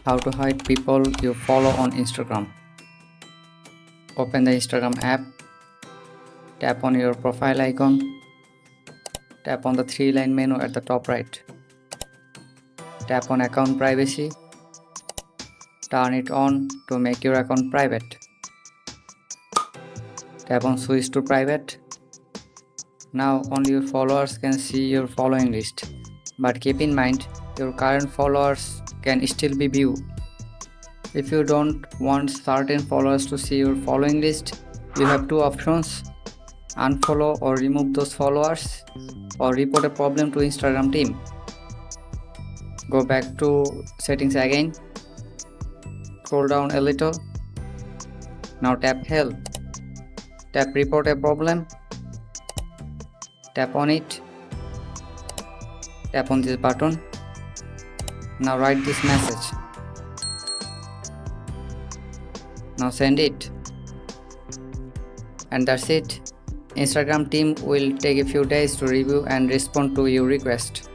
How to hide people you follow on Instagram. Open the Instagram app, tap on your profile icon, tap on the three-line menu at the top right. Tap on account privacy, turn it on to make your account private. Tap on switch to private. Now only your followers can see your following list, but keep in mind your current followers can still be viewed. If you don't want certain followers to see your following list, you have two options: unfollow or remove those followers, or report a problem to Instagram team. Go back to settings again, scroll down a little. Now tap help, tap report a problem, tap on it, tap on this button. Now write this message. Now send it. And that's it. Instagram team will take a few days to review and respond to your request.